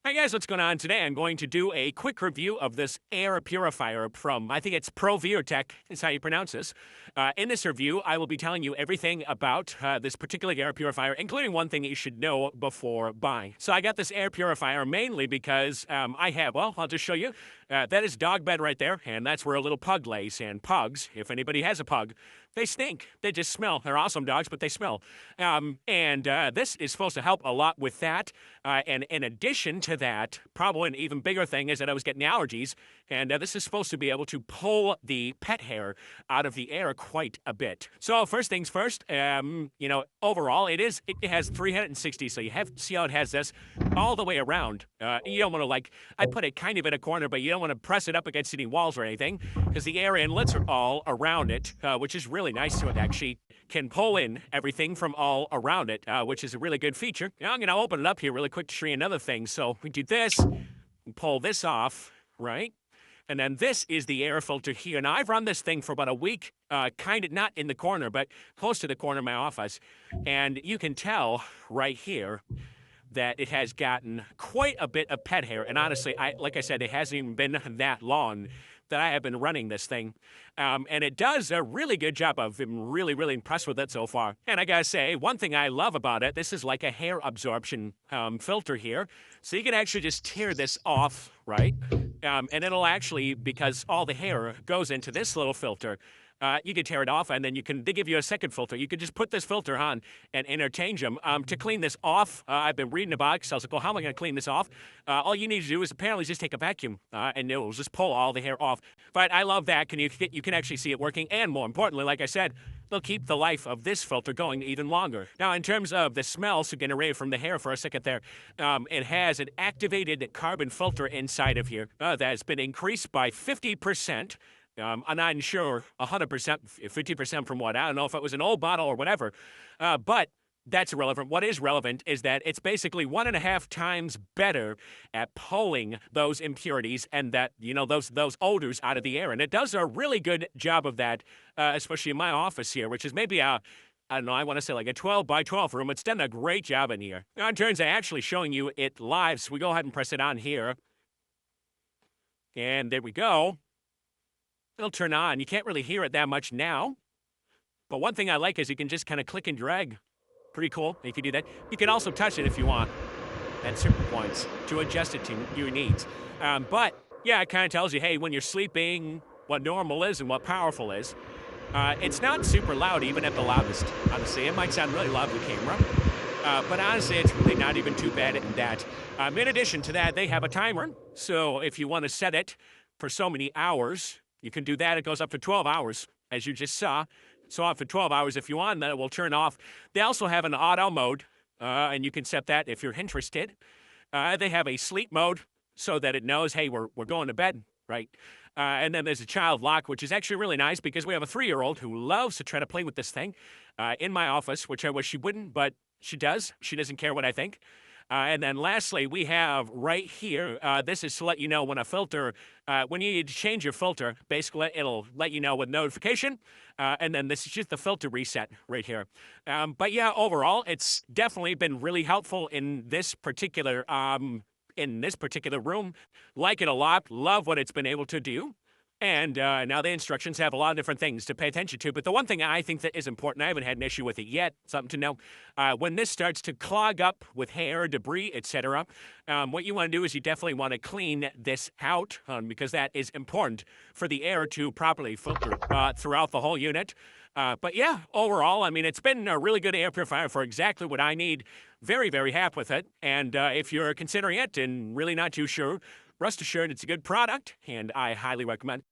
Hi guys, what's going on today? I'm going to do a quick review of this air purifier from, I think it's ProViortech is how you pronounce this. In this review, I will be telling you everything about this particular air purifier, including one thing that you should know before buying. So I got this air purifier mainly because I'll just show you. That is dog bed right there, and that's where a little pug lays. And pugs, if anybody has a pug, they stink. They just smell. They're awesome dogs, but they smell. This is supposed to help a lot with that. And in addition to that, probably an even bigger thing is that I was getting allergies, and this is supposed to be able to pull the pet hair out of the air quite a bit. So first things first, overall it has 360, so see how it has this all the way around. You don't want to I put it kind of in a corner, but you don't want to press it up against any walls or anything, because the air inlets are all around it, which is really nice. So it actually can pull in everything from all around it, which is a really good feature. Now I'm going to open it up here really quick to show you another thing. So we do this, pull this off, right? And then this is the air filter here. Now, I've run this thing for about a week, kind of not in the corner, but close to the corner of my office. And you can tell right here that it has gotten quite a bit of pet hair. And honestly, like I said, it hasn't even been that long that I have been running this thing. And it does a really good job. I've been really, really impressed with it so far. And I gotta say, one thing I love about it, this is like a hair absorption filter here. So you can actually just tear this off, right? And it'll actually, because all the hair goes into this little filter, you can tear it off, and then they give you a second filter. You can just put this filter on and interchange them. To clean this off, I've been reading about it, because I was like, well, how am I going to clean this off? All you need to do is apparently just take a vacuum, and it will just pull all the hair off. But I love that. You can actually see it working, and more importantly, like I said, they'll keep the life of this filter going even longer. Now, in terms of the smell, so getting away from the hair for a second there, it has an activated carbon filter inside of here that has been increased by 50%. I'm not sure 100%, 50% from what. I don't know if it was an old bottle or whatever, but that's irrelevant. What is relevant is that it's basically 1.5 times better at pulling those impurities and those odors out of the air. And it does a really good job of that, especially in my office here, which is maybe I don't know, I want to say like a 12 by 12 room. It's done a great job in here. Now, in terms of actually showing you it live, so we go ahead and press it on here. And there we go. It'll turn on. You can't really hear it that much now. But one thing I like is you can just kind of click and drag. Pretty cool. You can do that. You can also touch it if you want at certain points to adjust it to your needs. But yeah, it kind of tells you, hey, when you're sleeping, what normal is and what powerful is. It's not super loud, even at the loudest, honestly. It might sound really loud with the camera. But honestly, it's really not even too bad at that. In addition to that, they have a timer. So if you want to set it for so many hours, you can do that. It goes up to 12 hours, as you just saw. So up for 12 hours if you want, then it will turn off. They also have an auto mode, and you can set that if you're interested. They have a sleep mode so that it knows, hey, we're going to bed, right? And then there's a child lock, which is actually really nice because we have a 3-year-old who loves to try to play with this thing in my office, which I wish she wouldn't, but she does. She doesn't care what I think. And then lastly, we have right here, this is to let you know when a filter, when you need to change your filter, basically it'll let you know with notification. And then this is just the filter reset right here. But yeah, overall, it's definitely been really helpful in this particular room. Like it a lot, love what it's been able to do. And now the instructions have a lot of different things to pay attention to. But the one thing I think that is important, I haven't had an issue with it yet, something to know, when this starts to clog up with hair, debris, etc., what you want to do is you definitely want to clean this out because that is important for the air to properly filter throughout the whole unit. But yeah, overall, I mean, it's been a really good air purifier for exactly what I need. Very, very happy with it. And if you're considering it and really not too sure, rest assured it's a good product, and I highly recommend it.